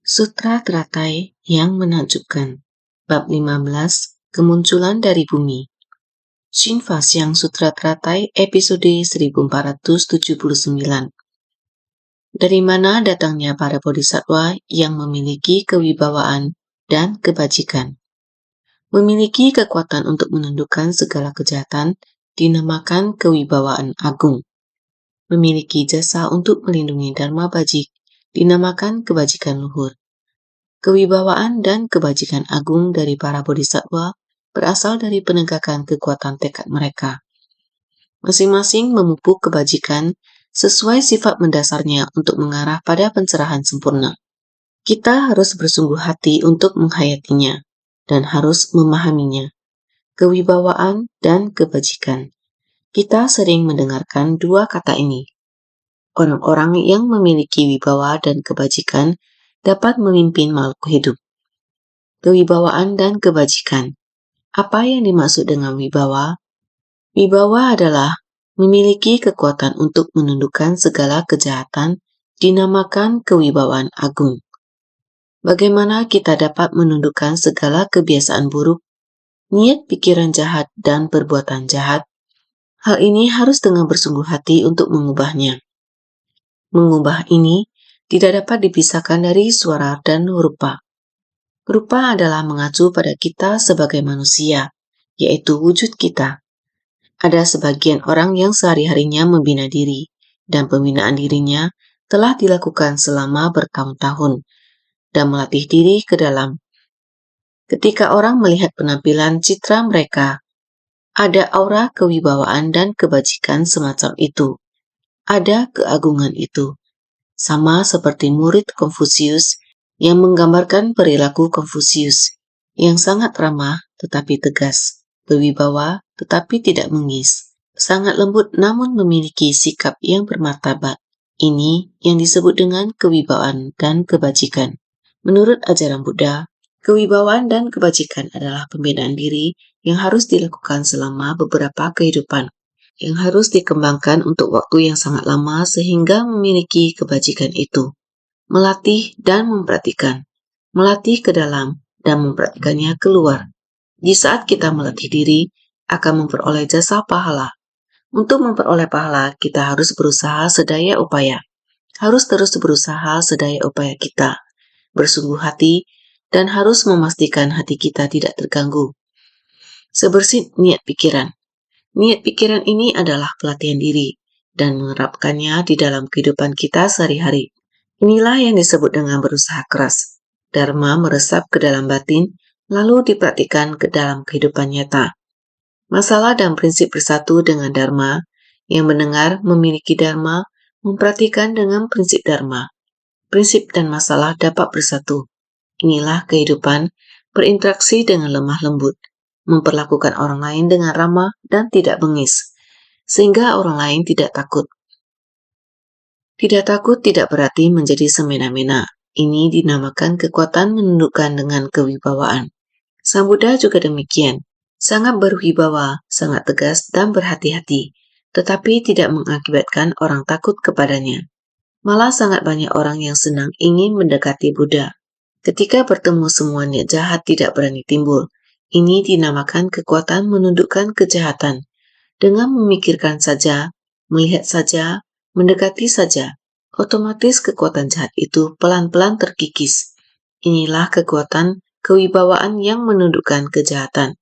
Sutra Teratai yang menakjubkan. Bab 15, Kemunculan dari Bumi. Shinfa Siang Sutra Teratai episode 1479. Dari mana datangnya para bodhisattva yang memiliki kewibawaan dan kebajikan? Memiliki kekuatan untuk menundukkan segala kejahatan dinamakan kewibawaan agung. Memiliki jasa untuk melindungi dharma bajik dinamakan kebajikan luhur. Kewibawaan dan kebajikan agung dari para bodhisattva berasal dari penegakan kekuatan tekad mereka. Masing-masing memupuk kebajikan sesuai sifat mendasarnya untuk mengarah pada pencerahan sempurna. Kita harus bersungguh hati untuk menghayatinya dan harus memahaminya. Kewibawaan dan kebajikan. Kita sering mendengarkan dua kata ini. Orang-orang yang memiliki wibawa dan kebajikan dapat memimpin makhluk hidup. Kewibawaan dan kebajikan. Apa yang dimaksud dengan wibawa? Wibawa adalah memiliki kekuatan untuk menundukkan segala kejahatan dinamakan kewibawaan agung. Bagaimana kita dapat menundukkan segala kebiasaan buruk, niat pikiran jahat dan perbuatan jahat? Hal ini harus dengan bersungguh hati untuk mengubahnya. Mengubah ini tidak dapat dipisahkan dari suara dan rupa. Rupa adalah mengacu pada kita sebagai manusia, yaitu wujud kita. Ada sebagian orang yang sehari-harinya membina diri, dan pembinaan dirinya telah dilakukan selama bertahun-tahun, dan melatih diri ke dalam. Ketika orang melihat penampilan citra mereka, ada aura kewibawaan dan kebajikan semacam itu. Ada keagungan itu. Sama seperti murid Konfusius yang menggambarkan perilaku Konfusius yang sangat ramah tetapi tegas, berwibawa tetapi tidak mengis, sangat lembut namun memiliki sikap yang bermartabat. Ini yang disebut dengan kewibawaan dan kebajikan. Menurut ajaran Buddha, kewibawaan dan kebajikan adalah pembinaan diri yang harus dilakukan selama beberapa kehidupan, yang harus dikembangkan untuk waktu yang sangat lama sehingga memiliki kebajikan itu. Melatih dan mempraktikkan. Melatih ke dalam dan mempraktikannya keluar. Di saat kita melatih diri, akan memperoleh jasa pahala. Untuk memperoleh pahala, kita harus berusaha sedaya upaya. Harus terus berusaha sedaya upaya kita. Bersungguh hati dan harus memastikan hati kita tidak terganggu. Sebersih niat pikiran. Niat pikiran ini adalah pelatihan diri dan menerapkannya di dalam kehidupan kita sehari-hari. Inilah yang disebut dengan berusaha keras. Dharma meresap ke dalam batin, lalu dipraktikkan ke dalam kehidupan nyata. Masalah dan prinsip bersatu dengan Dharma. Yang mendengar memiliki Dharma, mempraktikkan dengan prinsip Dharma. Prinsip dan masalah dapat bersatu. Inilah kehidupan, berinteraksi dengan lemah lembut. Memperlakukan orang lain dengan ramah dan tidak bengis, sehingga orang lain tidak takut. Tidak takut tidak berarti menjadi semena-mena. Ini dinamakan kekuatan menundukkan dengan kewibawaan. Sang Buddha juga demikian, sangat berwibawa, sangat tegas dan berhati-hati, tetapi tidak mengakibatkan orang takut kepadanya. Malah sangat banyak orang yang senang ingin mendekati Buddha. Ketika bertemu semua niat jahat tidak berani timbul. Ini dinamakan kekuatan menundukkan kejahatan. Dengan memikirkan saja, melihat saja, mendekati saja, otomatis kekuatan jahat itu pelan-pelan terkikis. Inilah kekuatan kewibawaan yang menundukkan kejahatan.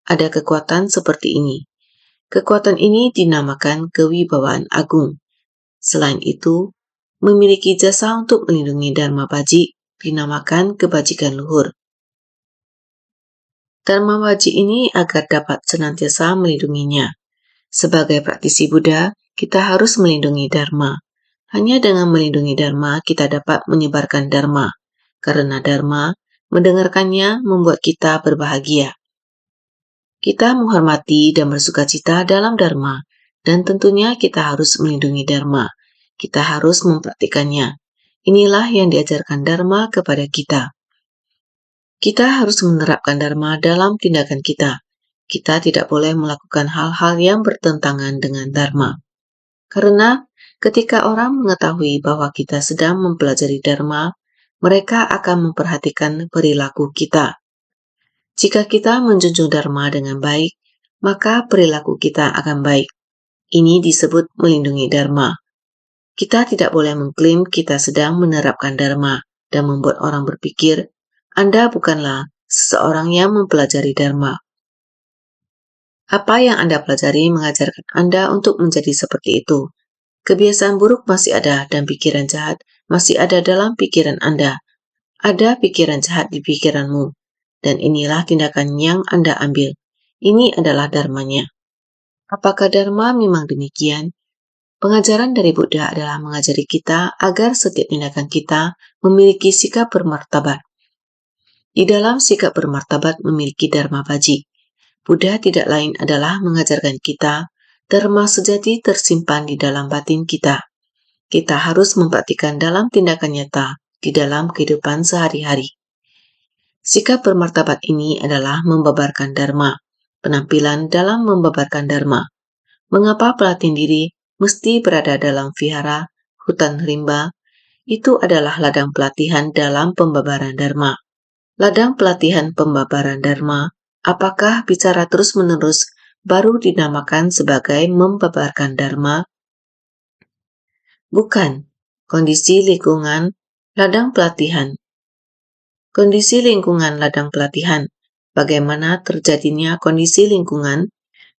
Ada kekuatan seperti ini. Kekuatan ini dinamakan kewibawaan agung. Selain itu, memiliki jasa untuk melindungi dharma bajik dinamakan kebajikan luhur. Dharma wajib ini agar dapat senantiasa melindunginya. Sebagai praktisi Buddha, kita harus melindungi Dharma. Hanya dengan melindungi Dharma, kita dapat menyebarkan Dharma. Karena Dharma, mendengarkannya membuat kita berbahagia. Kita menghormati dan bersukacita dalam Dharma, dan tentunya kita harus melindungi Dharma. Kita harus mempraktikannya. Inilah yang diajarkan Dharma kepada kita. Kita harus menerapkan Dharma dalam tindakan kita. Kita tidak boleh melakukan hal-hal yang bertentangan dengan Dharma. Karena ketika orang mengetahui bahwa kita sedang mempelajari Dharma, mereka akan memperhatikan perilaku kita. Jika kita menjunjung dharma dengan baik, maka perilaku kita akan baik. Ini disebut melindungi dharma. Kita tidak boleh mengklaim kita sedang menerapkan dharma dan membuat orang berpikir, Anda bukanlah seseorang yang mempelajari dharma. Apa yang Anda pelajari mengajarkan Anda untuk menjadi seperti itu. Kebiasaan buruk masih ada dan pikiran jahat masih ada dalam pikiran Anda. Ada pikiran jahat di pikiranmu. Dan inilah tindakan yang Anda ambil. Ini adalah dharmanya. Apakah dharma memang demikian? Pengajaran dari Buddha adalah mengajari kita agar setiap tindakan kita memiliki sikap bermartabat. Di dalam sikap bermartabat memiliki dharma bajik. Buddha tidak lain adalah mengajarkan kita dharma sejati tersimpan di dalam batin kita. Kita harus mempraktikkan dalam tindakan nyata di dalam kehidupan sehari-hari. Sikap bermartabat ini adalah membabarkan dharma, penampilan dalam membabarkan dharma. Mengapa pelatihan diri mesti berada dalam vihara, hutan rimba? Itu adalah ladang pelatihan dalam pembabaran dharma. Ladang pelatihan pembabaran dharma, apakah bicara terus-menerus baru dinamakan sebagai membabarkan dharma? Bukan. Kondisi lingkungan ladang pelatihan. Kondisi lingkungan ladang pelatihan. Bagaimana terjadinya kondisi lingkungan?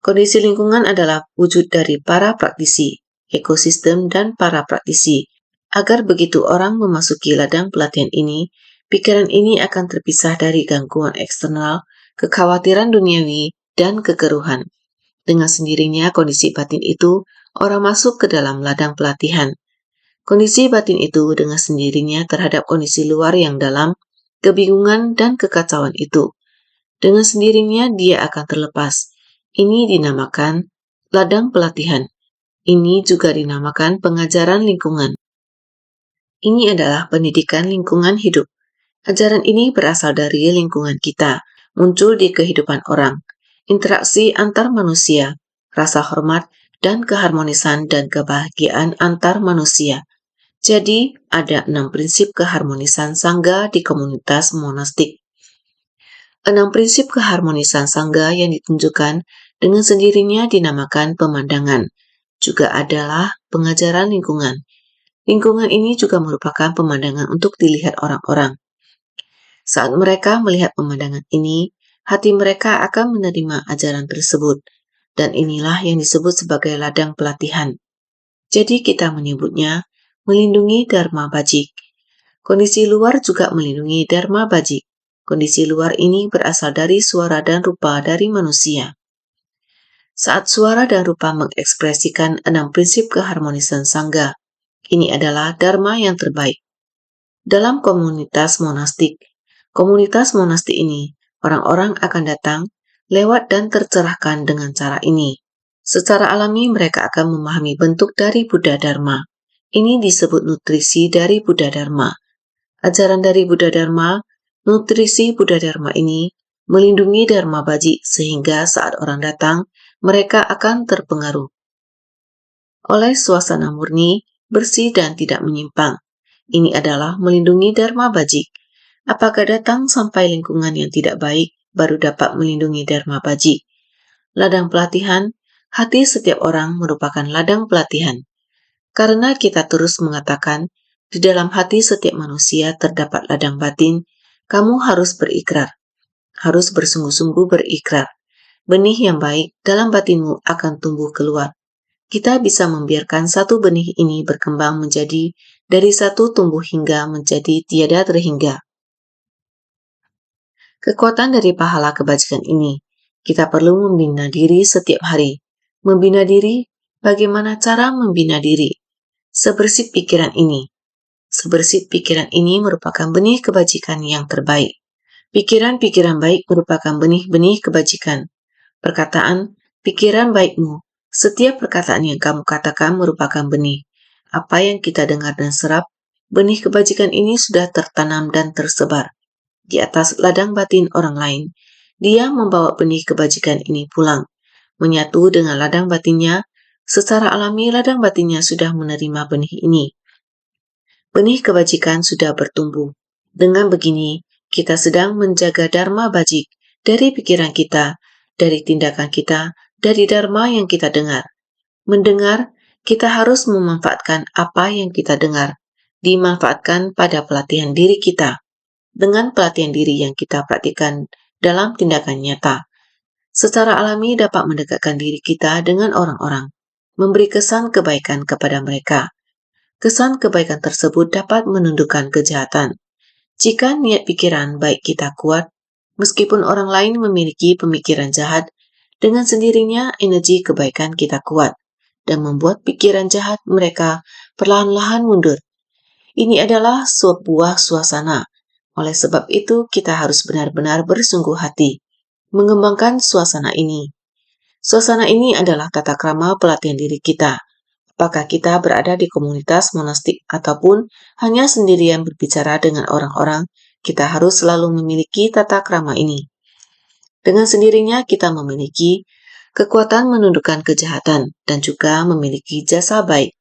Kondisi lingkungan adalah wujud dari para praktisi, ekosistem dan para praktisi. Agar begitu orang memasuki ladang pelatihan ini, pikiran ini akan terpisah dari gangguan eksternal, kekhawatiran duniawi, dan kekeruhan. Dengan sendirinya kondisi batin itu, orang masuk ke dalam ladang pelatihan. Kondisi batin itu dengan sendirinya terhadap kondisi luar yang dalam, kebingungan dan kekacauan itu. Dengan sendirinya dia akan terlepas. Ini dinamakan ladang pelatihan. Ini juga dinamakan pengajaran lingkungan. Ini adalah pendidikan lingkungan hidup. Ajaran ini berasal dari lingkungan kita, muncul di kehidupan orang, interaksi antar manusia, rasa hormat, dan keharmonisan dan kebahagiaan antar manusia. Jadi, ada 6 prinsip keharmonisan sangga di komunitas monastik. 6 prinsip keharmonisan sangga yang ditunjukkan dengan sendirinya dinamakan pemandangan. Juga adalah pengajaran lingkungan. Lingkungan ini juga merupakan pemandangan untuk dilihat orang-orang. Saat mereka melihat pemandangan ini, hati mereka akan menerima ajaran tersebut. Dan inilah yang disebut sebagai ladang pelatihan. Jadi kita menyebutnya melindungi dharma bajik. Kondisi luar juga melindungi dharma bajik. Kondisi luar ini berasal dari suara dan rupa dari manusia. Saat suara dan rupa mengekspresikan 6 prinsip keharmonisan sangga, ini adalah dharma yang terbaik. Dalam komunitas monastik ini, orang-orang akan datang, lewat dan tercerahkan dengan cara ini. Secara alami mereka akan memahami bentuk dari Buddha Dharma. Ini disebut nutrisi dari Buddha Dharma. Ajaran dari Buddha Dharma, nutrisi Buddha Dharma ini melindungi Dharma bajik sehingga saat orang datang, mereka akan terpengaruh oleh suasana murni, bersih dan tidak menyimpang. Ini adalah melindungi Dharma bajik. Apakah datang sampai lingkungan yang tidak baik baru dapat melindungi Dharma bajik? Ladang pelatihan, hati setiap orang merupakan ladang pelatihan. Karena kita terus mengatakan, di dalam hati setiap manusia terdapat ladang batin, kamu harus berikrar. Harus bersungguh-sungguh berikrar. Benih yang baik dalam batinmu akan tumbuh keluar. Kita bisa membiarkan satu benih ini berkembang menjadi dari satu tumbuh hingga menjadi tiada terhingga. Kekuatan dari pahala kebajikan ini, kita perlu membina diri setiap hari. Membina diri, bagaimana cara membina diri? Sebersih pikiran ini. Sebersih pikiran ini merupakan benih kebajikan yang terbaik. Pikiran-pikiran baik merupakan benih-benih kebajikan. Perkataan, pikiran baikmu. Setiap perkataan yang kamu katakan merupakan benih. Apa yang kita dengar dan serap, benih kebajikan ini sudah tertanam dan tersebar. Di atas ladang batin orang lain, dia membawa benih kebajikan ini pulang. Menyatu dengan ladang batinnya, secara alami ladang batinnya sudah menerima benih ini. Benih kebajikan sudah bertumbuh. Dengan begini, kita sedang menjaga dharma bajik dari pikiran kita, dari tindakan kita, dari dharma yang kita dengar. Mendengar, kita harus memanfaatkan apa yang kita dengar, dimanfaatkan pada pelatihan diri kita, dengan pelatihan diri yang kita praktikkan dalam tindakan nyata. Secara alami dapat mendekatkan diri kita dengan orang-orang, memberi kesan kebaikan kepada mereka. Kesan kebaikan tersebut dapat menundukkan kejahatan. Jika niat pikiran baik kita kuat, meskipun orang lain memiliki pemikiran jahat, dengan sendirinya energi kebaikan kita kuat dan membuat pikiran jahat mereka perlahan-lahan mundur. Ini adalah sebuah suasana. Oleh sebab itu, kita harus benar-benar bersungguh hati mengembangkan suasana ini. Suasana ini adalah tata krama pelatihan diri kita. Apakah kita berada di komunitas monastik ataupun hanya sendirian berbicara dengan orang-orang, kita harus selalu memiliki tata krama ini. Dengan sendirinya kita memiliki kekuatan menundukkan kejahatan dan juga memiliki jasa baik.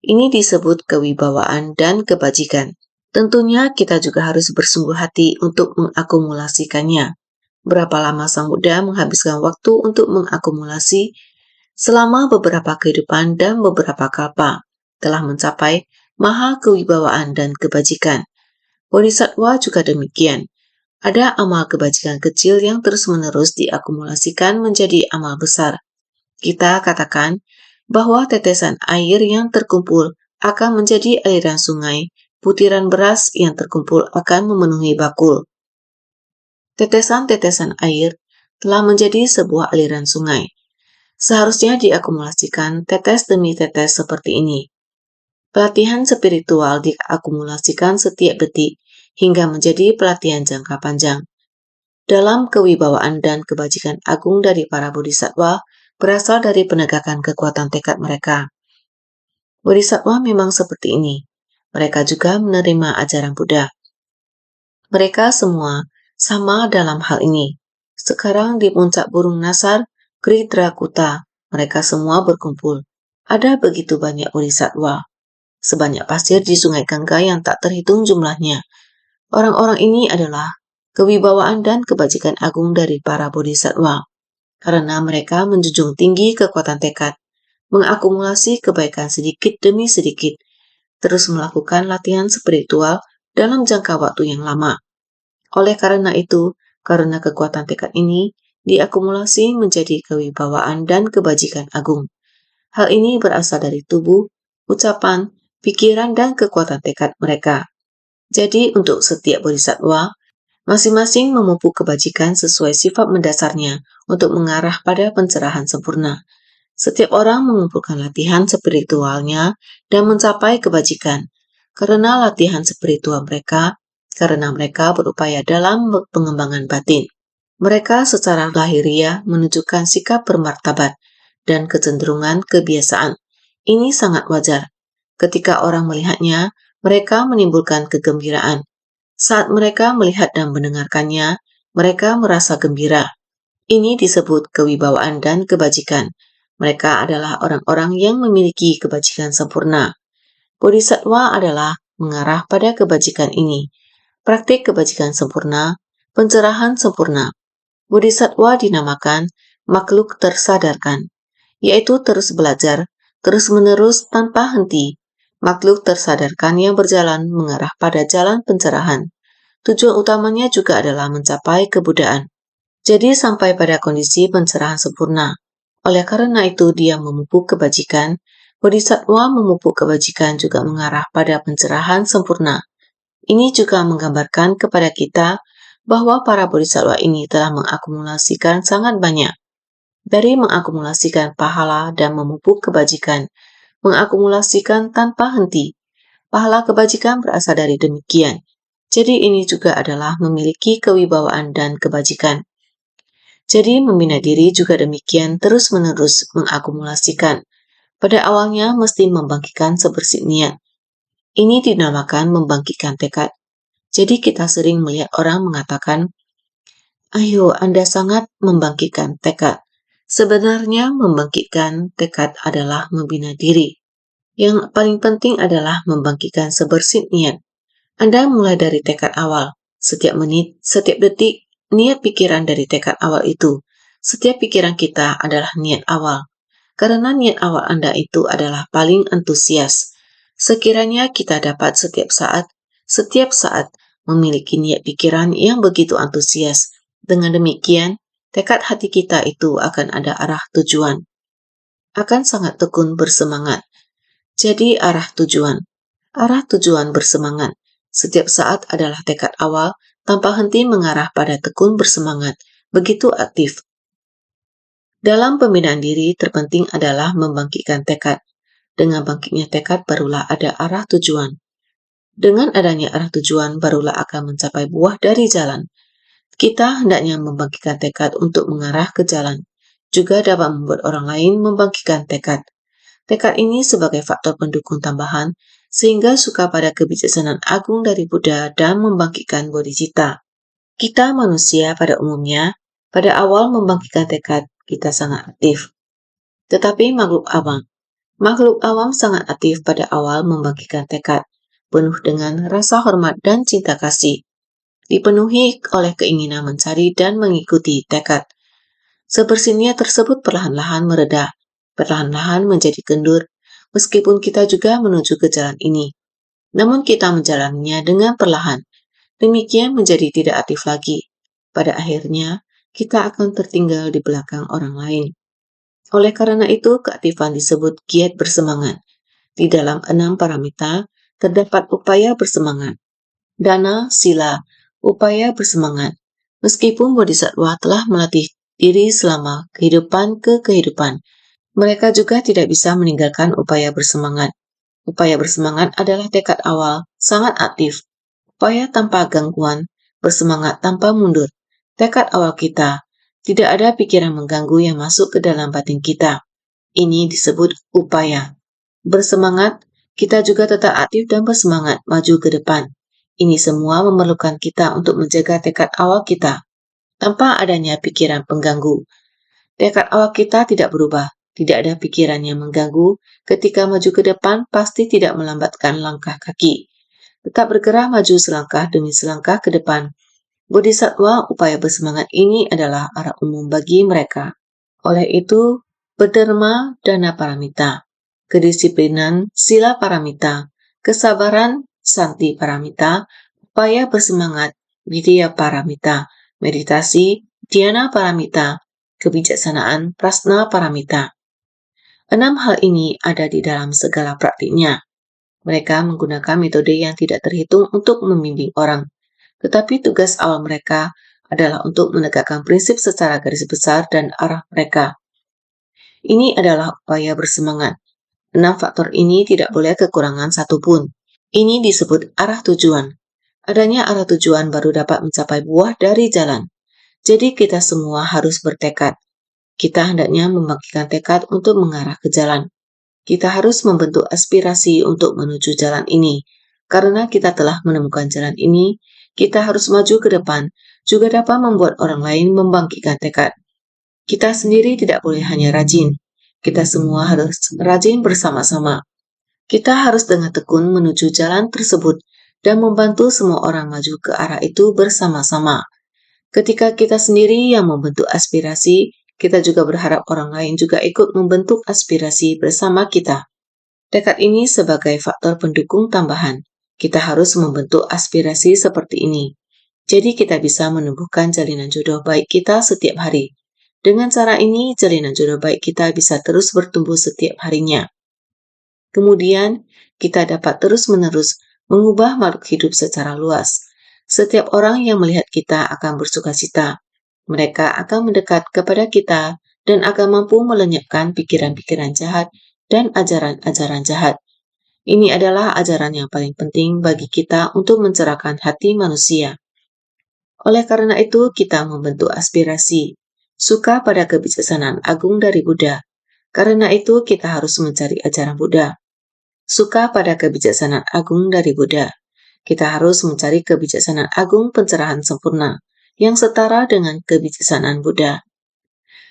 Ini disebut kewibawaan dan kebajikan. Tentunya kita juga harus bersungguh hati untuk mengakumulasikannya. Berapa lama Sang Buddha menghabiskan waktu untuk mengakumulasi? Selama beberapa kehidupan dan beberapa kalpa, telah mencapai maha kewibawaan dan kebajikan. Bodhisattva juga demikian. Ada amal kebajikan kecil yang terus-menerus diakumulasikan menjadi amal besar. Kita katakan bahwa tetesan air yang terkumpul akan menjadi aliran sungai, butiran beras yang terkumpul akan memenuhi bakul. Tetesan-tetesan air telah menjadi sebuah aliran sungai. Seharusnya diakumulasikan tetes demi tetes seperti ini. Pelatihan spiritual diakumulasikan setiap detik hingga menjadi pelatihan jangka panjang. Dalam kewibawaan dan kebajikan agung dari para bodhisattva berasal dari penegakan kekuatan tekad mereka. Bodhisattva memang seperti ini. Mereka juga menerima ajaran Buddha. Mereka semua sama dalam hal ini. Sekarang di puncak burung nasar, Kritrakuta, mereka semua berkumpul. Ada begitu banyak bodhisattva. Sebanyak pasir di sungai Gangga yang tak terhitung jumlahnya. Orang-orang ini adalah kewibawaan dan kebajikan agung dari para bodhisattva. Karena mereka menjunjung tinggi kekuatan tekad, mengakumulasi kebaikan sedikit demi sedikit, terus melakukan latihan spiritual dalam jangka waktu yang lama. Oleh karena itu, karena kekuatan tekad ini diakumulasi menjadi kewibawaan dan kebajikan agung. Hal ini berasal dari tubuh, ucapan, pikiran, dan kekuatan tekad mereka. Jadi, untuk setiap bodhisattva, masing-masing memupuk kebajikan sesuai sifat mendasarnya untuk mengarah pada pencerahan sempurna. Setiap orang mengumpulkan latihan spiritualnya dan mencapai kebajikan. Karena latihan spiritual mereka, karena mereka berupaya dalam pengembangan batin. Mereka secara lahiriah menunjukkan sikap bermartabat dan kecenderungan kebiasaan. Ini sangat wajar. Ketika orang melihatnya, mereka menimbulkan kegembiraan. Saat mereka melihat dan mendengarkannya, mereka merasa gembira. Ini disebut kewibawaan dan kebajikan. Mereka adalah orang-orang yang memiliki kebajikan sempurna. Bodhisattva adalah mengarah pada kebajikan ini. Praktik kebajikan sempurna, pencerahan sempurna. Bodhisattva dinamakan makhluk tersadarkan, yaitu terus belajar, terus-menerus tanpa henti. Makhluk tersadarkan yang berjalan mengarah pada jalan pencerahan. Tujuan utamanya juga adalah mencapai kebuddhaan. Jadi sampai pada kondisi pencerahan sempurna. Oleh karena itu dia memupuk kebajikan. Bodhisattva memupuk kebajikan juga mengarah pada pencerahan sempurna. Ini juga menggambarkan kepada kita bahwa para bodhisattva ini telah mengakumulasikan sangat banyak. Dari mengakumulasikan pahala dan memupuk kebajikan, mengakumulasikan tanpa henti. Pahala kebajikan berasal dari demikian. Jadi ini juga adalah memiliki kewibawaan dan kebajikan. Jadi membina diri juga demikian terus-menerus mengakumulasikan. Pada awalnya mesti membangkitkan sebersih niat. Ini dinamakan membangkitkan tekad. Jadi kita sering melihat orang mengatakan, "Ayo, Anda sangat membangkitkan tekad." Sebenarnya membangkitkan tekad adalah membina diri. Yang paling penting adalah membangkitkan sebersih niat. Anda mulai dari tekad awal. Setiap menit, setiap detik, niat pikiran dari tekad awal itu. Setiap pikiran kita adalah niat awal. Karena niat awal Anda itu adalah paling antusias. Sekiranya kita dapat setiap saat memiliki niat pikiran yang begitu antusias. Dengan demikian, tekad hati kita itu akan ada arah tujuan. Akan sangat tekun bersemangat. Jadi arah tujuan. Arah tujuan bersemangat. Setiap saat adalah tekad awal tanpa henti mengarah pada tekun bersemangat. Begitu aktif. Dalam pembinaan diri, terpenting adalah membangkitkan tekad. Dengan bangkitnya tekad, barulah ada arah tujuan. Dengan adanya arah tujuan, barulah akan mencapai buah dari jalan. Kita hendaknya membangkitkan tekad untuk mengarah ke jalan. Juga dapat membuat orang lain membangkitkan tekad. Tekad ini sebagai faktor pendukung tambahan, sehingga suka pada kebijaksanaan agung dari Buddha dan membangkitkan bodhicitta. Kita manusia pada umumnya, pada awal membangkitkan tekad, kita sangat aktif. Tetapi makhluk awam sangat aktif pada awal membangkitkan tekad, penuh dengan rasa hormat dan cinta kasih, dipenuhi oleh keinginan mencari dan mengikuti tekad. Sebersihnya tersebut perlahan-lahan mereda, perlahan-lahan menjadi kendur, meskipun kita juga menuju ke jalan ini. Namun kita menjalaninya dengan perlahan, demikian menjadi tidak aktif lagi. Pada akhirnya, kita akan tertinggal di belakang orang lain. Oleh karena itu, keaktifan disebut giat bersemangat. Di dalam 6 paramita, terdapat upaya bersemangat. Dana, sila, upaya bersemangat. Meskipun bodhisattva telah melatih diri selama kehidupan ke kehidupan, mereka juga tidak bisa meninggalkan upaya bersemangat. Upaya bersemangat adalah tekad awal, sangat aktif. Upaya tanpa gangguan, bersemangat tanpa mundur. Tekad awal kita, tidak ada pikiran mengganggu yang masuk ke dalam batin kita. Ini disebut upaya. Bersemangat, kita juga tetap aktif dan bersemangat maju ke depan. Ini semua memerlukan kita untuk menjaga tekad awal kita, tanpa adanya pikiran pengganggu. Tekad awal kita tidak berubah, tidak ada pikiran yang mengganggu. Ketika maju ke depan, pasti tidak melambatkan langkah kaki. Tetap bergerak maju selangkah demi selangkah ke depan. Bodhisattva, upaya bersemangat ini adalah arah umum bagi mereka. Oleh itu, berderma dana paramita, kedisiplinan sila paramita, kesabaran santi paramita, upaya bersemangat widya paramita, meditasi dhyana paramita, kebijaksanaan prasna paramita. 6 hal ini ada di dalam segala praktiknya. Mereka menggunakan metode yang tidak terhitung untuk membimbing orang, tetapi tugas awal mereka adalah untuk menegakkan prinsip secara garis besar dan arah mereka. Ini adalah upaya bersemangat. 6 faktor ini tidak boleh kekurangan satupun. Ini disebut arah tujuan. Adanya arah tujuan baru dapat mencapai buah dari jalan. Jadi kita semua harus bertekad. Kita hendaknya membangkitkan tekad untuk mengarah ke jalan. Kita harus membentuk aspirasi untuk menuju jalan ini. Karena kita telah menemukan jalan ini, kita harus maju ke depan, juga dapat membuat orang lain membangkitkan tekad. Kita sendiri tidak boleh hanya rajin. Kita semua harus rajin bersama-sama. Kita harus dengan tekun menuju jalan tersebut dan membantu semua orang maju ke arah itu bersama-sama. Ketika kita sendiri yang membentuk aspirasi, kita juga berharap orang lain juga ikut membentuk aspirasi bersama kita. Tekad ini sebagai faktor pendukung tambahan. Kita harus membentuk aspirasi seperti ini. Jadi kita bisa menumbuhkan jalinan jodoh baik kita setiap hari. Dengan cara ini, jalinan jodoh baik kita bisa terus bertumbuh setiap harinya. Kemudian, kita dapat terus-menerus mengubah makhluk hidup secara luas. Setiap orang yang melihat kita akan bersukacita. Mereka akan mendekat kepada kita dan akan mampu melenyapkan pikiran-pikiran jahat dan ajaran-ajaran jahat. Ini adalah ajaran yang paling penting bagi kita untuk mencerahkan hati manusia. Oleh karena itu, kita membentuk aspirasi, suka pada kebijaksanaan agung dari Buddha. Karena itu, kita harus mencari ajaran Buddha. Suka pada kebijaksanaan agung dari Buddha. Kita harus mencari kebijaksanaan agung pencerahan sempurna, yang setara dengan kebijaksanaan Buddha.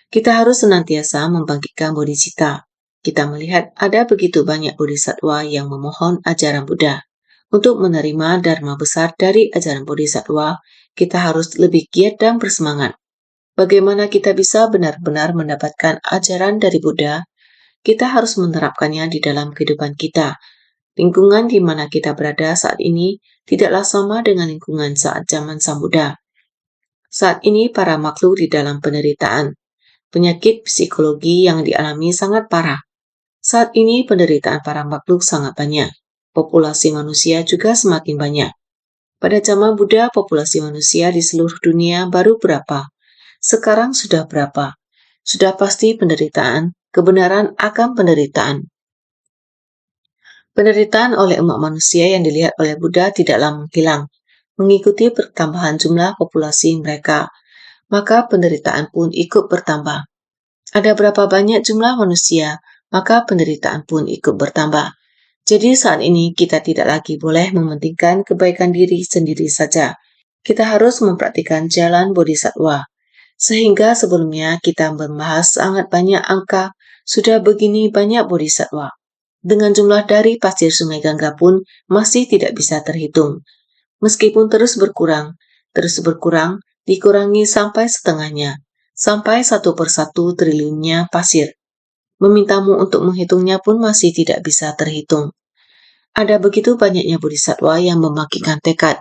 Kita harus senantiasa membangkitkan bodhicitta. Kita melihat ada begitu banyak bodhisattva yang memohon ajaran Buddha. Untuk menerima dharma besar dari ajaran Bodhisattva, kita harus lebih giat dan bersemangat. Bagaimana kita bisa benar-benar mendapatkan ajaran dari Buddha? Kita harus menerapkannya di dalam kehidupan kita. Lingkungan di mana kita berada saat ini tidaklah sama dengan lingkungan saat zaman Sang Buddha. Saat ini para makhluk di dalam penderitaan. Penyakit psikologi yang dialami sangat parah. Saat ini penderitaan para makhluk sangat banyak. Populasi manusia juga semakin banyak. Pada zaman Buddha, populasi manusia di seluruh dunia baru berapa? Sekarang sudah berapa? Sudah pasti penderitaan, kebenaran akan penderitaan. Penderitaan oleh umat manusia yang dilihat oleh Buddha tidaklah menghilang, mengikuti pertambahan jumlah populasi mereka, maka penderitaan pun ikut bertambah. Ada berapa banyak jumlah manusia, maka penderitaan pun ikut bertambah. Jadi saat ini kita tidak lagi boleh mementingkan kebaikan diri sendiri saja. Kita harus mempraktikkan jalan Bodhisattva. Sehingga sebelumnya kita membahas sangat banyak angka, sudah begini banyak Bodhisattva. Dengan jumlah dari pasir Sungai Gangga pun masih tidak bisa terhitung. Meskipun terus berkurang, dikurangi sampai setengahnya, sampai 1/1 triliunnya pasir. Memintamu untuk menghitungnya pun masih tidak bisa terhitung. Ada begitu banyaknya bodhisattva yang membagikan tekad.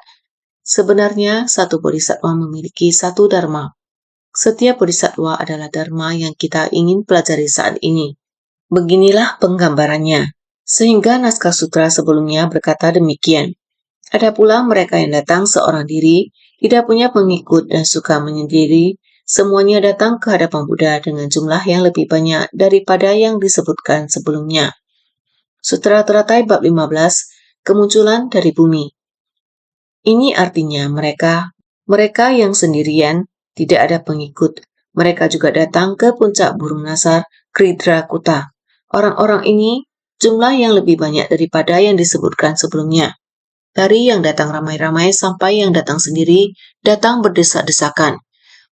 Sebenarnya, satu bodhisattva memiliki satu dharma. Setiap bodhisattva adalah dharma yang kita ingin pelajari saat ini. Beginilah penggambarannya. Sehingga naskah sutra sebelumnya berkata demikian. Ada pula mereka yang datang seorang diri, tidak punya pengikut dan suka menyendiri. Semuanya datang ke hadapan Buddha dengan jumlah yang lebih banyak daripada yang disebutkan sebelumnya. Sutra Teratai bab 15, kemunculan dari bumi. Ini artinya mereka yang sendirian, tidak ada pengikut. Mereka juga datang ke puncak burung nasar, Kridra Kuta. Orang-orang ini jumlah yang lebih banyak daripada yang disebutkan sebelumnya. Dari yang datang ramai-ramai sampai yang datang sendiri, datang berdesak-desakan.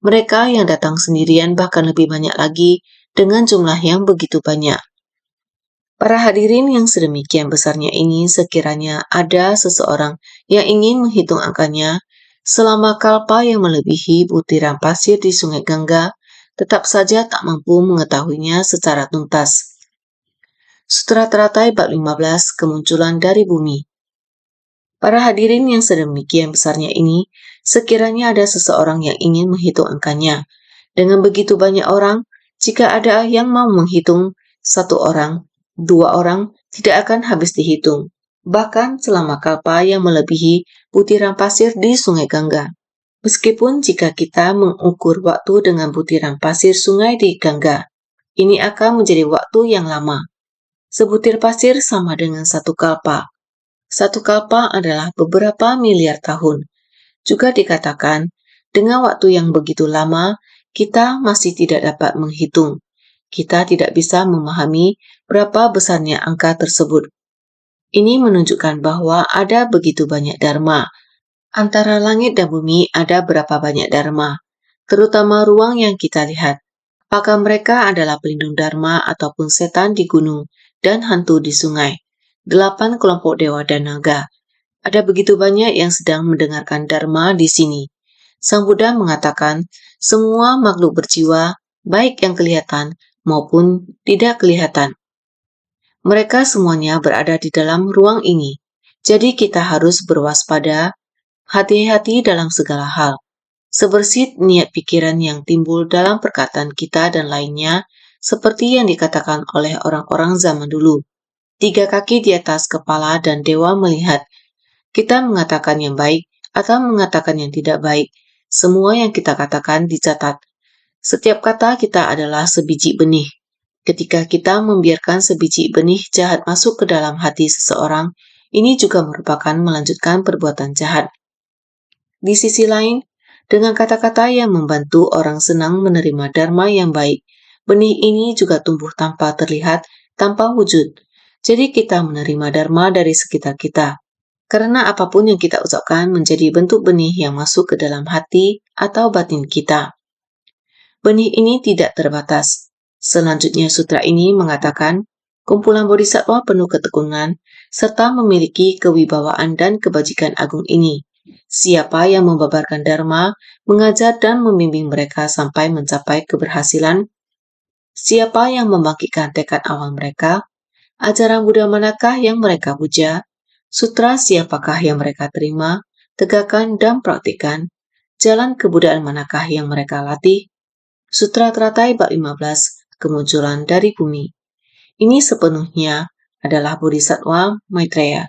Mereka yang datang sendirian bahkan lebih banyak lagi dengan jumlah yang begitu banyak. Para hadirin yang sedemikian besarnya ini, sekiranya ada seseorang yang ingin menghitung angkanya, selama kalpa yang melebihi butiran pasir di Sungai Gangga, tetap saja tak mampu mengetahuinya secara tuntas. Sutra Teratai bab 15, kemunculan dari bumi. Para hadirin yang sedemikian besarnya ini, sekiranya ada seseorang yang ingin menghitung angkanya. Dengan begitu banyak orang, jika ada yang mau menghitung, 1 orang, 2 orang, tidak akan habis dihitung. Bahkan selama kalpa yang melebihi butiran pasir di Sungai Gangga. Meskipun jika kita mengukur waktu dengan butiran pasir sungai di Gangga, ini akan menjadi waktu yang lama. Sebutir pasir sama dengan 1 kalpa. 1 kalpa adalah beberapa miliar tahun. Juga dikatakan, dengan waktu yang begitu lama, kita masih tidak dapat menghitung. Kita tidak bisa memahami berapa besarnya angka tersebut. Ini menunjukkan bahwa ada begitu banyak dharma. Antara langit dan bumi ada berapa banyak dharma, terutama ruang yang kita lihat. Apakah mereka adalah pelindung dharma ataupun setan di gunung dan hantu di sungai? 8 kelompok dewa dan naga. Ada begitu banyak yang sedang mendengarkan dharma di sini. Sang Buddha mengatakan, semua makhluk berjiwa, baik yang kelihatan maupun tidak kelihatan. Mereka semuanya berada di dalam ruang ini. Jadi kita harus berwaspada, hati-hati dalam segala hal. Sebersih niat pikiran yang timbul dalam perkataan kita dan lainnya, seperti yang dikatakan oleh orang-orang zaman dulu. 3 kaki di atas kepala dan dewa melihat. Kita mengatakan yang baik atau mengatakan yang tidak baik. Semua yang kita katakan dicatat. Setiap kata kita adalah sebiji benih. Ketika kita membiarkan sebiji benih jahat masuk ke dalam hati seseorang, ini juga merupakan melanjutkan perbuatan jahat. Di sisi lain, dengan kata-kata yang membantu orang senang menerima dharma yang baik, benih ini juga tumbuh tanpa terlihat, tanpa wujud. Jadi kita menerima dharma dari sekitar kita. Karena apapun yang kita ucapkan menjadi bentuk benih yang masuk ke dalam hati atau batin kita. Benih ini tidak terbatas. Selanjutnya sutra ini mengatakan, kumpulan bodhisattva penuh ketekunan, serta memiliki kewibawaan dan kebajikan agung ini. Siapa yang membabarkan dharma, mengajar dan membimbing mereka sampai mencapai keberhasilan? Siapa yang membangkitkan tekad awal mereka? Ajaran Buddha manakah yang mereka puja? Sutra siapakah yang mereka terima, tegakkan dan praktikkan? Jalan kebudayaan manakah yang mereka latih? Sutra Teratai Bab 15, Kemunculan dari Bumi. Ini sepenuhnya adalah Bodhisattva Maitreya.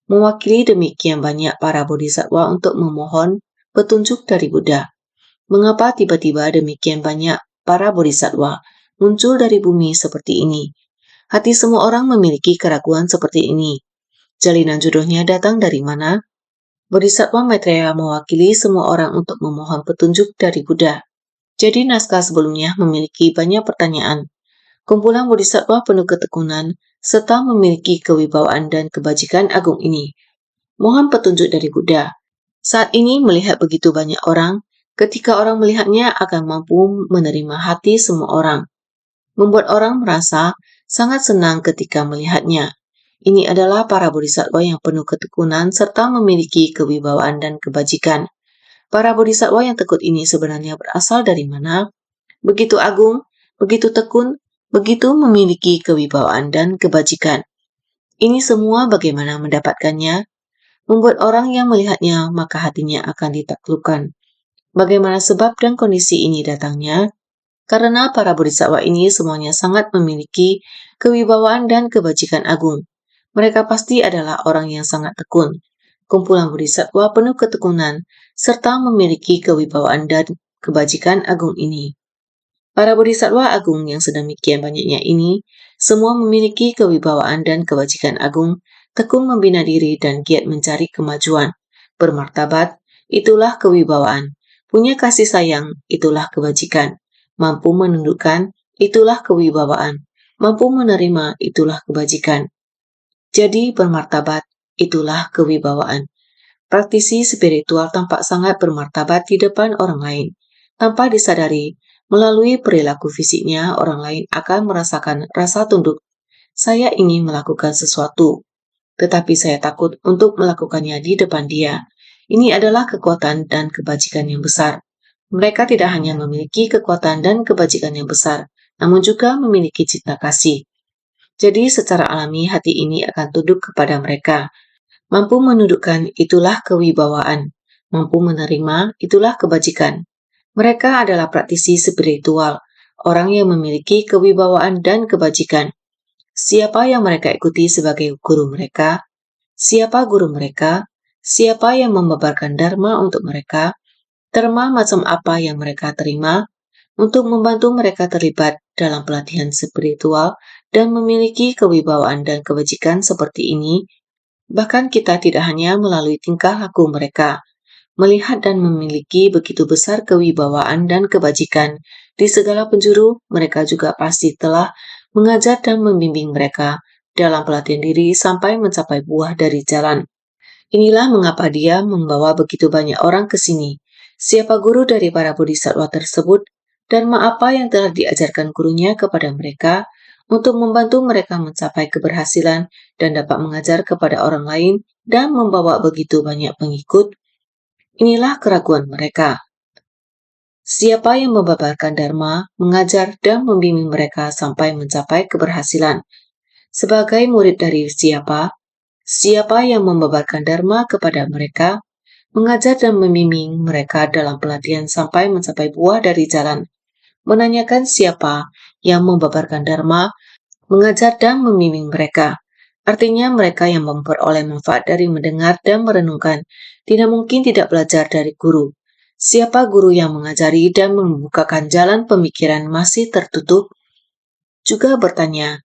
Mewakili demikian banyak para bodhisattva untuk memohon petunjuk dari Buddha. Mengapa tiba-tiba demikian banyak para bodhisattva muncul dari bumi seperti ini? Hati semua orang memiliki keraguan seperti ini. Jalinan jodohnya datang dari mana? Bodhisattva Maitreya mewakili semua orang untuk memohon petunjuk dari Buddha. Jadi naskah sebelumnya memiliki banyak pertanyaan. Kumpulan bodhisattva penuh ketekunan serta memiliki kewibawaan dan kebajikan agung ini. Mohon petunjuk dari Buddha. Saat ini melihat begitu banyak orang, ketika orang melihatnya akan mampu menerima hati semua orang. Membuat orang merasa sangat senang ketika melihatnya. Ini adalah para bodhisattva yang penuh ketekunan serta memiliki kewibawaan dan kebajikan. Para bodhisattva yang tekun ini sebenarnya berasal dari mana? Begitu agung, begitu tekun, begitu memiliki kewibawaan dan kebajikan. Ini semua bagaimana mendapatkannya? Membuat orang yang melihatnya maka hatinya akan ditaklukkan. Bagaimana sebab dan kondisi ini datangnya? Karena para bodhisattva ini semuanya sangat memiliki kewibawaan dan kebajikan agung. Mereka pasti adalah orang yang sangat tekun. Kumpulan bodhisattva penuh ketekunan serta memiliki kewibawaan dan kebajikan agung ini. Para bodhisattva agung yang sedemikian banyaknya ini, semua memiliki kewibawaan dan kebajikan agung, tekun membina diri dan giat mencari kemajuan. Bermartabat, itulah kewibawaan. Punya kasih sayang, itulah kebajikan. Mampu menundukkan, itulah kewibawaan. Mampu menerima, itulah kebajikan. Jadi bermartabat, itulah kewibawaan. Praktisi spiritual tampak sangat bermartabat di depan orang lain. Tanpa disadari, melalui perilaku fisiknya, orang lain akan merasakan rasa tunduk. Saya ingin melakukan sesuatu, tetapi saya takut untuk melakukannya di depan dia. Ini adalah kekuatan dan kebajikan yang besar. Mereka tidak hanya memiliki kekuatan dan kebajikan yang besar, namun juga memiliki cinta kasih. Jadi secara alami hati ini akan tunduk kepada mereka. Mampu menundukkan, itulah kewibawaan. Mampu menerima, itulah kebajikan. Mereka adalah praktisi spiritual, orang yang memiliki kewibawaan dan kebajikan. Siapa yang mereka ikuti sebagai guru mereka? Siapa guru mereka? Siapa yang membabarkan dharma untuk mereka? Dharma macam apa yang mereka terima? Untuk membantu mereka terlibat dalam pelatihan spiritual dan memiliki kewibawaan dan kebajikan seperti ini, bahkan kita tidak hanya melalui tingkah laku mereka, melihat dan memiliki begitu besar kewibawaan dan kebajikan di segala penjuru, mereka juga pasti telah mengajar dan membimbing mereka dalam pelatihan diri sampai mencapai buah dari jalan. Inilah mengapa dia membawa begitu banyak orang ke sini. Siapa guru dari para bodhisattva tersebut, dan apa yang telah diajarkan gurunya kepada mereka untuk membantu mereka mencapai keberhasilan dan dapat mengajar kepada orang lain dan membawa begitu banyak pengikut. Inilah keraguan mereka. Siapa yang membabarkan dharma, mengajar dan membimbing mereka sampai mencapai keberhasilan? Sebagai murid dari siapa? Siapa yang membabarkan dharma kepada mereka, mengajar dan membimbing mereka dalam pelatihan sampai mencapai buah dari jalan? Menanyakan siapa yang membabarkan dharma, mengajar dan membimbing mereka. Artinya mereka yang memperoleh manfaat dari mendengar dan merenungkan, tidak mungkin tidak belajar dari guru. Siapa guru yang mengajari dan membukakan jalan pemikiran masih tertutup? Juga bertanya,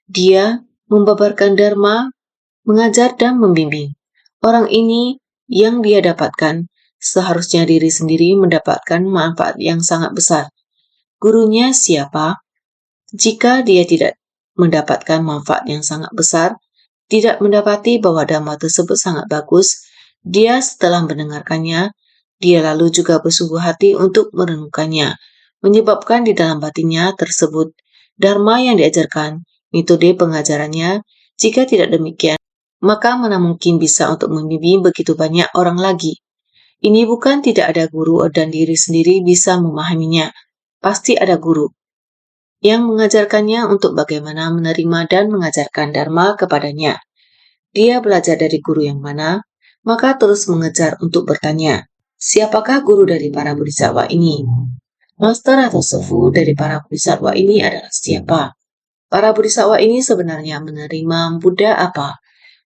dia membabarkan dharma, mengajar dan membimbing. Orang ini yang dia dapatkan, seharusnya diri sendiri mendapatkan manfaat yang sangat besar. Gurunya siapa? Jika dia tidak mendapatkan manfaat yang sangat besar, tidak mendapati bahwa dhamma tersebut sangat bagus, dia setelah mendengarkannya, dia lalu juga bersungguh hati untuk merenungkannya, menyebabkan di dalam batinnya tersebut dharma yang diajarkan, metode pengajarannya. Jika tidak demikian, maka mana mungkin bisa untuk membimbing begitu banyak orang lagi. Ini bukan tidak ada guru dan diri sendiri bisa memahaminya. Pasti ada guru yang mengajarkannya untuk bagaimana menerima dan mengajarkan Dharma kepadanya. Dia belajar dari guru yang mana, maka terus mengejar untuk bertanya, siapakah guru dari para bodhisattva ini? Master atau sefu dari para bodhisattva ini adalah siapa? Para bodhisattva ini sebenarnya menerima Buddha apa?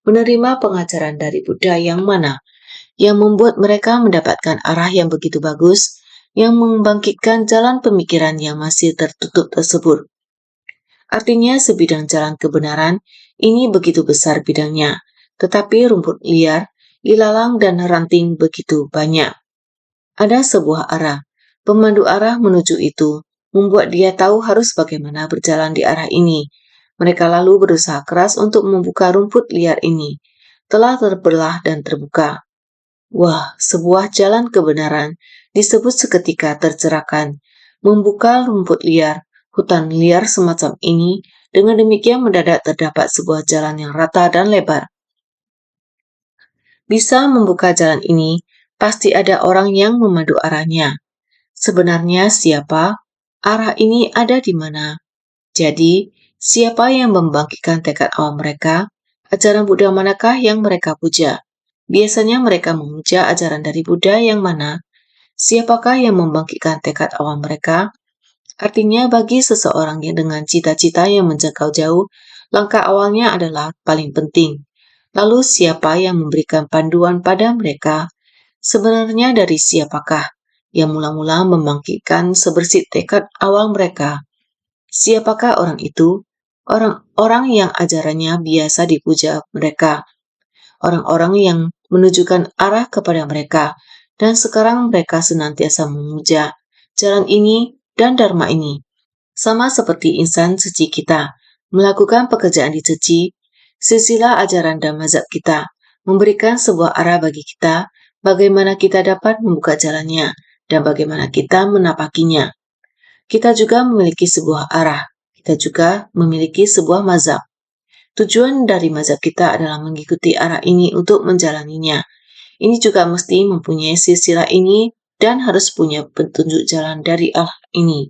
Menerima pengajaran dari Buddha yang mana? Yang membuat mereka mendapatkan arah yang begitu bagus, yang membangkitkan jalan pemikiran yang masih tertutup tersebut. Artinya sebidang jalan kebenaran ini begitu besar bidangnya, tetapi rumput liar, ilalang dan ranting begitu banyak. Ada sebuah arah, pemandu arah menuju itu, membuat dia tahu harus bagaimana berjalan di arah ini. Mereka lalu berusaha keras untuk membuka rumput liar ini. Telah terbelah dan terbuka. Wah, sebuah jalan kebenaran disebut seketika tercerahkan. Membuka rumput liar, hutan liar semacam ini, dengan demikian mendadak terdapat sebuah jalan yang rata dan lebar. Bisa membuka jalan ini, pasti ada orang yang memandu arahnya. Sebenarnya siapa? Arah ini ada di mana? Jadi, siapa yang membangkitkan tekad awam mereka? Ajaran Buddha manakah yang mereka puja? Biasanya mereka memuja ajaran dari Buddha yang mana? Siapakah yang membangkitkan tekad awam mereka? Artinya bagi seseorang yang dengan cita-cita yang menjangkau jauh, langkah awalnya adalah paling penting. Lalu siapa yang memberikan panduan pada mereka? Sebenarnya dari siapakah yang mula-mula membangkitkan sebersih tekad awal mereka? Siapakah orang itu? Orang-orang yang ajarannya biasa dipuja mereka. Orang-orang yang menunjukkan arah kepada mereka. Dan sekarang mereka senantiasa memuja jalan ini dan dharma ini. Sama seperti insan suci kita, melakukan pekerjaan di suci, silsilah ajaran dan mazhab kita, memberikan sebuah arah bagi kita, bagaimana kita dapat membuka jalannya, dan bagaimana kita menapakinya. Kita juga memiliki sebuah arah, kita juga memiliki sebuah mazhab. Tujuan dari mazhab kita adalah mengikuti arah ini untuk menjalaninya. Ini juga mesti mempunyai silsilah ini dan harus punya petunjuk jalan dari Allah ini.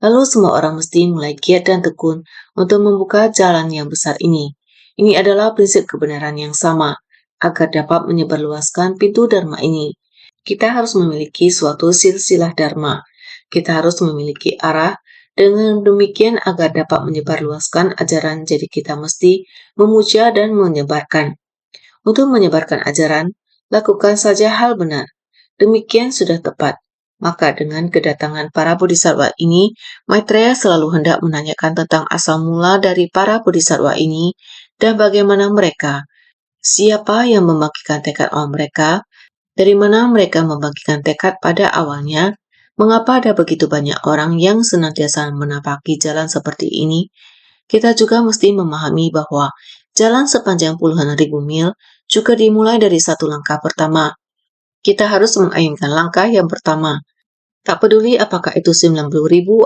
Lalu semua orang mesti mulai giat dan tekun untuk membuka jalan yang besar ini. Ini adalah prinsip kebenaran yang sama, agar dapat menyebarluaskan pintu Dharma ini. Kita harus memiliki suatu silsilah Dharma. Kita harus memiliki arah, dengan demikian agar dapat menyebarluaskan ajaran, jadi kita mesti memuja dan menyebarkan. Untuk menyebarkan ajaran, lakukan saja hal benar. Demikian sudah tepat. Maka dengan kedatangan para bodhisattva ini, Maitreya selalu hendak menanyakan tentang asal mula dari para bodhisattva ini dan bagaimana mereka, siapa yang membangkitkan tekad awal mereka, dari mana mereka membangkitkan tekad pada awalnya, mengapa ada begitu banyak orang yang senantiasa menapaki jalan seperti ini. Kita juga mesti memahami bahwa jalan sepanjang puluhan ribu mil juga dimulai dari satu langkah pertama. Kita harus mengayunkan langkah yang pertama. Tak peduli apakah itu 90.000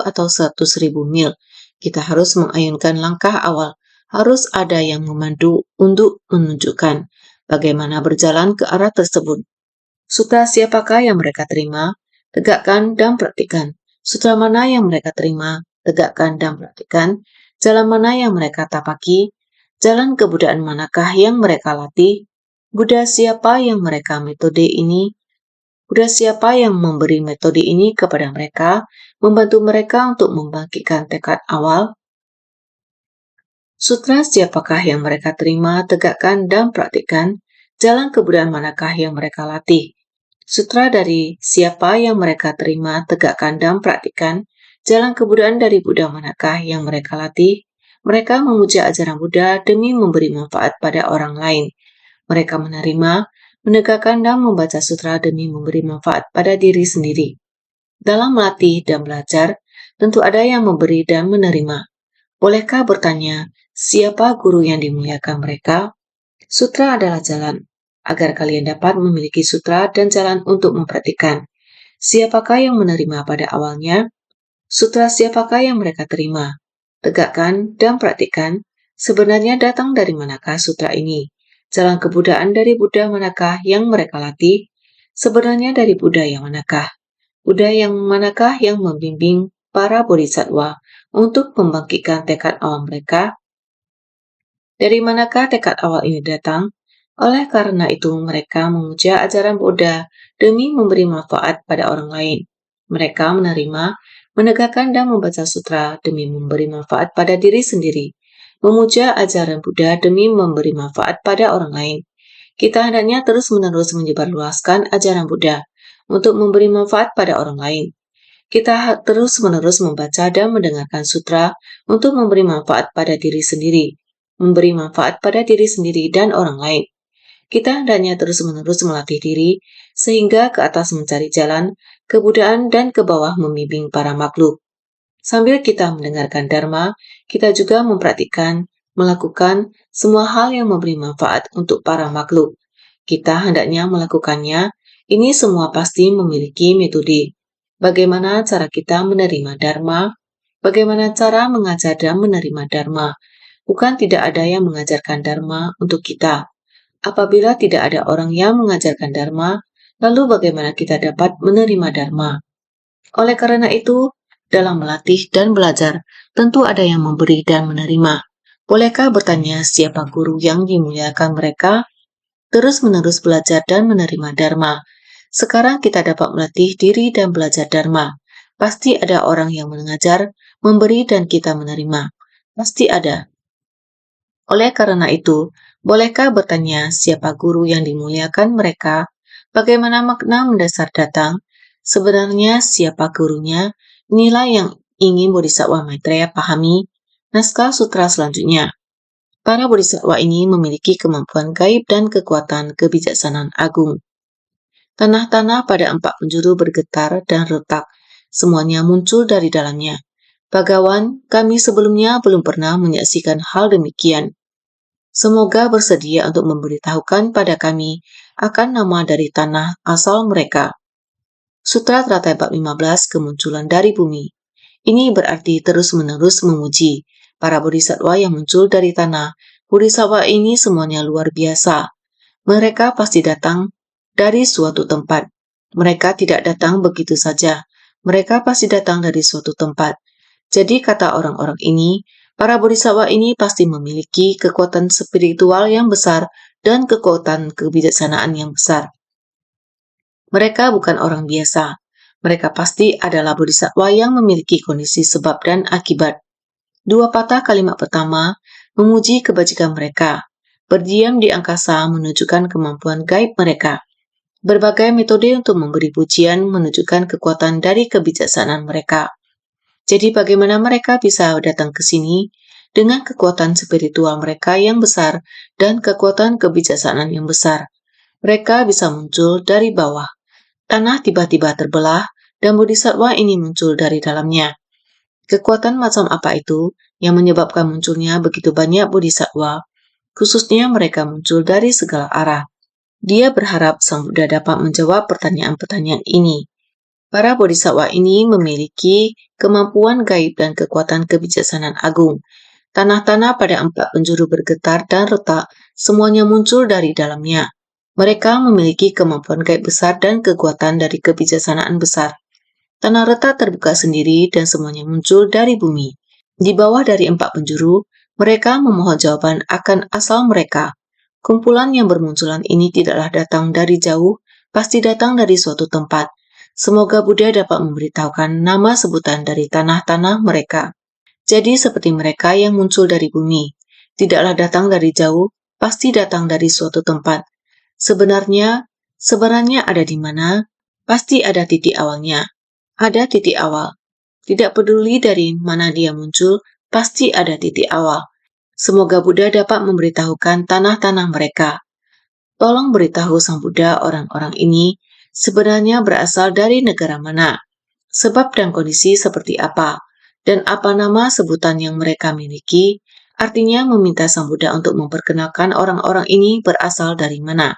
atau 100.000 mil, kita harus mengayunkan langkah awal. Harus ada yang memandu untuk menunjukkan bagaimana berjalan ke arah tersebut. Sutra siapakah yang mereka terima, tegakkan dan praktikkan. Sutra mana yang mereka terima, tegakkan dan praktikkan. Jalan mana yang mereka tapaki, jalan kebudayaan manakah yang mereka latih. Buddha siapa yang mereka metode ini, Buddha siapa yang memberi metode ini kepada mereka, membantu mereka untuk membangkitkan tekad awal. Sutra siapakah yang mereka terima, tegakkan, dan praktikkan, jalan kebudayaan manakah yang mereka latih. Sutra dari siapa yang mereka terima, tegakkan, dan praktikkan, jalan kebudayaan dari Buddha manakah yang mereka latih. Mereka memuja ajaran Buddha demi memberi manfaat pada orang lain. Mereka menerima, menegakkan dan membaca sutra demi memberi manfaat pada diri sendiri. Dalam melatih dan belajar, tentu ada yang memberi dan menerima. Bolehkah bertanya, siapa guru yang dimuliakan mereka? Sutra adalah jalan, agar kalian dapat memiliki sutra dan jalan untuk mempraktikkan. Siapakah yang menerima pada awalnya? Sutra siapakah yang mereka terima? Tegakkan dan praktikkan. Sebenarnya datang dari manakah sutra ini? Jalan kebudaan dari Buddha manakah yang mereka latih? Sebenarnya dari Buddha yang manakah? Buddha yang manakah yang membimbing para bodhisattva untuk membangkitkan tekad awal mereka? Dari manakah tekad awal ini datang? Oleh karena itu, mereka memuja ajaran Buddha demi memberi manfaat pada orang lain. Mereka menerima, menegakkan dan membaca sutra demi memberi manfaat pada diri sendiri. Memuja ajaran Buddha demi memberi manfaat pada orang lain. Kita hendaknya terus-menerus menyebarluaskan ajaran Buddha untuk memberi manfaat pada orang lain. Kita terus-menerus membaca dan mendengarkan sutra untuk memberi manfaat pada diri sendiri, memberi manfaat pada diri sendiri dan orang lain. Kita hendaknya terus-menerus melatih diri, sehingga ke atas mencari jalan, kebudayaan dan ke bawah membimbing para makhluk. Sambil kita mendengarkan Dharma, kita juga mempraktikkan, melakukan semua hal yang memberi manfaat untuk para makhluk. Kita hendaknya melakukannya, ini semua pasti memiliki metode. Bagaimana cara kita menerima Dharma? Bagaimana cara mengajar dan menerima Dharma? Bukan tidak ada yang mengajarkan Dharma untuk kita. Apabila tidak ada orang yang mengajarkan Dharma, lalu bagaimana kita dapat menerima Dharma? Oleh karena itu, dalam melatih dan belajar, tentu ada yang memberi dan menerima. Bolehkah bertanya siapa guru yang dimuliakan mereka? Terus-menerus belajar dan menerima Dharma. Sekarang kita dapat melatih diri dan belajar Dharma. Pasti ada orang yang mengajar, memberi dan kita menerima. Pasti ada. Oleh karena itu, bolehkah bertanya siapa guru yang dimuliakan mereka? Bagaimana makna mendasar datang? Sebenarnya siapa gurunya? Inilah yang ingin Bodhisattva Maitreya pahami. Naskah sutra selanjutnya. Para bodhisattva ini memiliki kemampuan gaib dan kekuatan kebijaksanaan agung. Tanah-tanah pada 4 penjuru bergetar dan retak. Semuanya muncul dari dalamnya. Bagawan, kami sebelumnya belum pernah menyaksikan hal demikian. Semoga bersedia untuk memberitahukan pada kami akan nama dari tanah asal mereka. Sutra Teratai Bab 15 Kemunculan dari Bumi. Ini berarti terus-menerus memuji para bodhisattva yang muncul dari tanah. Bodhisattva ini semuanya luar biasa. Mereka pasti datang dari suatu tempat. Mereka tidak datang begitu saja. Mereka pasti datang dari suatu tempat. Jadi kata orang-orang ini, para bodhisattva ini pasti memiliki kekuatan spiritual yang besar dan kekuatan kebijaksanaan yang besar. Mereka bukan orang biasa. Mereka pasti adalah bodhisattva yang memiliki kondisi sebab dan akibat. 2 patah kalimat pertama memuji kebajikan mereka. Berdiam di angkasa menunjukkan kemampuan gaib mereka. Berbagai metode untuk memberi pujian menunjukkan kekuatan dari kebijaksanaan mereka. Jadi bagaimana mereka bisa datang ke sini dengan kekuatan spiritual mereka yang besar dan kekuatan kebijaksanaan yang besar. Mereka bisa muncul dari bawah. Tanah tiba-tiba terbelah dan bodhisattva ini muncul dari dalamnya. Kekuatan macam apa itu yang menyebabkan munculnya begitu banyak bodhisattva? Khususnya mereka muncul dari segala arah. Dia berharap Sang Buddha dapat menjawab pertanyaan-pertanyaan ini. Para bodhisattva ini memiliki kemampuan gaib dan kekuatan kebijaksanaan agung. Tanah-tanah pada 4 penjuru bergetar dan retak, semuanya muncul dari dalamnya. Mereka memiliki kemampuan gaib besar dan kekuatan dari kebijaksanaan besar. Tanah retak terbuka sendiri dan semuanya muncul dari bumi. Di bawah dari 4 penjuru, mereka memohon jawaban akan asal mereka. Kumpulan yang bermunculan ini tidaklah datang dari jauh, pasti datang dari suatu tempat. Semoga Buddha dapat memberitahukan nama sebutan dari tanah-tanah mereka. Jadi seperti mereka yang muncul dari bumi, tidaklah datang dari jauh, pasti datang dari suatu tempat. Sebenarnya ada di mana? Pasti ada titik awalnya. Ada titik awal. Tidak peduli dari mana dia muncul, pasti ada titik awal. Semoga Buddha dapat memberitahukan tanah-tanah mereka. Tolong beritahu Sang Buddha orang-orang ini sebenarnya berasal dari negara mana, sebab dan kondisi seperti apa, dan apa nama sebutan yang mereka miliki, artinya meminta Sang Buddha untuk memperkenalkan orang-orang ini berasal dari mana.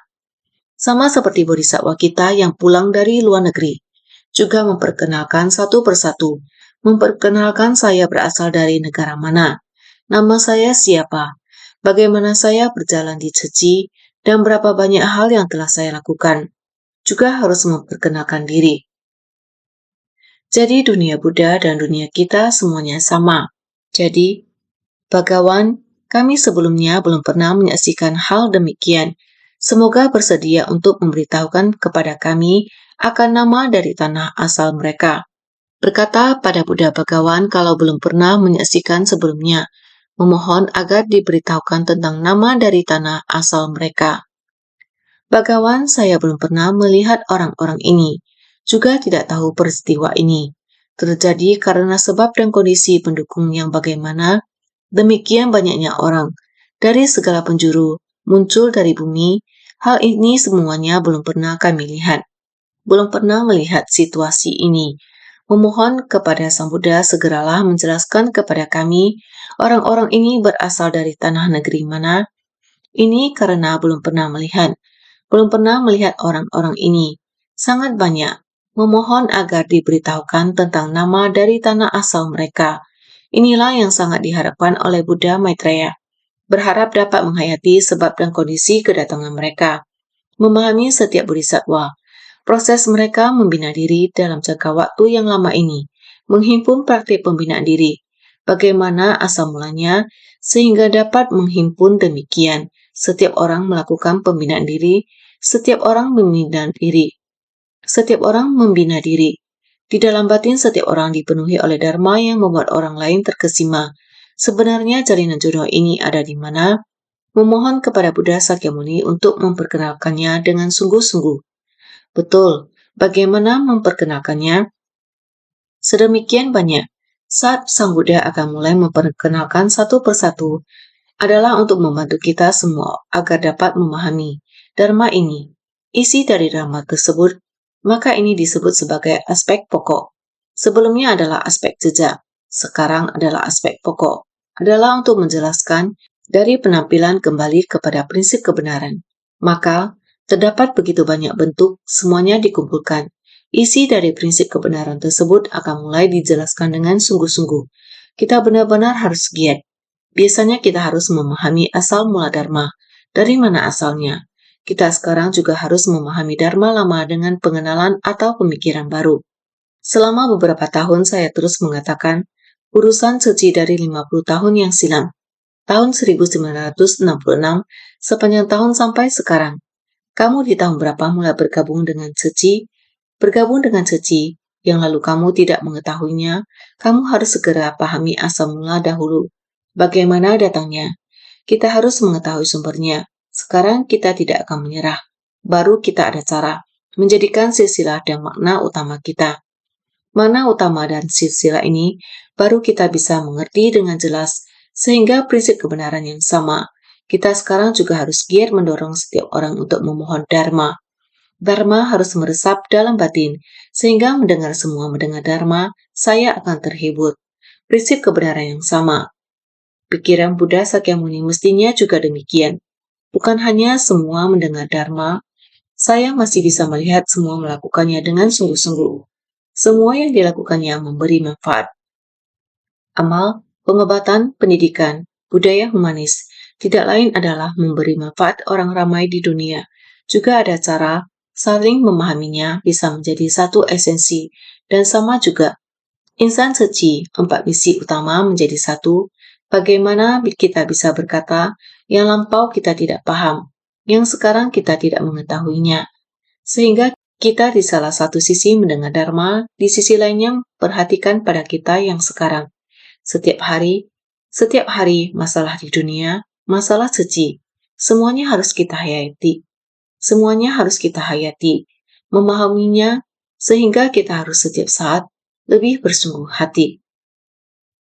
Sama seperti bodhisattva kita yang pulang dari luar negeri, juga memperkenalkan satu persatu, memperkenalkan saya berasal dari negara mana, nama saya siapa, bagaimana saya berjalan di Ceci, dan berapa banyak hal yang telah saya lakukan. Juga harus memperkenalkan diri. Jadi dunia Buddha dan dunia kita semuanya sama. Jadi, Bhagawan, kami sebelumnya belum pernah menyaksikan hal demikian. Semoga bersedia untuk memberitahukan kepada kami akan nama dari tanah asal mereka. Berkata pada Buddha Bhagawan kalau belum pernah menyaksikan sebelumnya, memohon agar diberitahukan tentang nama dari tanah asal mereka. Bhagawan, saya belum pernah melihat orang-orang ini, juga tidak tahu peristiwa ini. Terjadi karena sebab dan kondisi pendukung yang bagaimana, demikian banyaknya orang, dari segala penjuru, muncul dari bumi, hal ini semuanya belum pernah kami lihat. Belum pernah melihat situasi ini. Memohon kepada Sang Buddha segeralah menjelaskan kepada kami, orang-orang ini berasal dari tanah negeri mana. Ini karena belum pernah melihat. Belum pernah melihat orang-orang ini. Sangat banyak. Memohon agar diberitahukan tentang nama dari tanah asal mereka. Inilah yang sangat diharapkan oleh Buddha Maitreya. Berharap dapat menghayati sebab dan kondisi kedatangan mereka. Memahami setiap bodhisattva. Proses mereka membina diri dalam jangka waktu yang lama ini. Menghimpun praktik pembinaan diri. Bagaimana asal mulanya sehingga dapat menghimpun demikian. Setiap orang melakukan pembinaan diri. Setiap orang membina diri. Setiap orang membina diri. Di dalam batin setiap orang dipenuhi oleh dharma yang membuat orang lain terkesima. Sebenarnya jalinan jodoh ini ada di mana? Memohon kepada Buddha Sakyamuni untuk memperkenalkannya dengan sungguh-sungguh. Betul, bagaimana memperkenalkannya? Sedemikian banyak. Saat Sang Buddha akan mulai memperkenalkan satu persatu, adalah untuk membantu kita semua agar dapat memahami dharma ini. Isi dari dharma tersebut, maka ini disebut sebagai aspek pokok. Sebelumnya adalah aspek jejak, sekarang adalah aspek pokok. Adalah untuk menjelaskan dari penampilan kembali kepada prinsip kebenaran. Maka, terdapat begitu banyak bentuk, semuanya dikumpulkan. Isi dari prinsip kebenaran tersebut akan mulai dijelaskan dengan sungguh-sungguh. Kita benar-benar harus giat. Biasanya kita harus memahami asal mula dharma, dari mana asalnya. Kita sekarang juga harus memahami dharma lama dengan pengenalan atau pemikiran baru. Selama beberapa tahun saya terus mengatakan, urusan suci dari 50 tahun yang silam, tahun 1966, sepanjang tahun sampai sekarang. Kamu di tahun berapa mulai bergabung dengan suci? Bergabung dengan suci, yang lalu kamu tidak mengetahuinya, kamu harus segera pahami asal mula dahulu. Bagaimana datangnya? Kita harus mengetahui sumbernya. Sekarang kita tidak akan menyerah. Baru kita ada cara menjadikan silsilah dan makna utama kita. Makna utama dan silsilah ini baru kita bisa mengerti dengan jelas, sehingga prinsip kebenaran yang sama. Kita sekarang juga harus giat mendorong setiap orang untuk memohon dharma. Dharma harus meresap dalam batin, sehingga mendengar semua mendengar dharma, saya akan terhibur. Prinsip kebenaran yang sama. Pikiran Buddha Sakyamuni mestinya juga demikian. Bukan hanya semua mendengar dharma, saya masih bisa melihat semua melakukannya dengan sungguh-sungguh. Semua yang dilakukannya memberi manfaat. Amal, pengobatan, pendidikan, budaya humanis, tidak lain adalah memberi manfaat orang ramai di dunia. Juga ada cara saling memahaminya bisa menjadi satu esensi, dan sama juga. Insan suci, 4 misi utama menjadi satu. Bagaimana kita bisa berkata, yang lampau kita tidak paham, yang sekarang kita tidak mengetahuinya. Sehingga kita di salah satu sisi mendengar dharma, di sisi lainnya perhatikan pada kita yang sekarang. Setiap hari masalah di dunia, masalah suci, semuanya harus kita hayati. Semuanya harus kita hayati, memahaminya, sehingga kita harus setiap saat lebih bersungguh hati.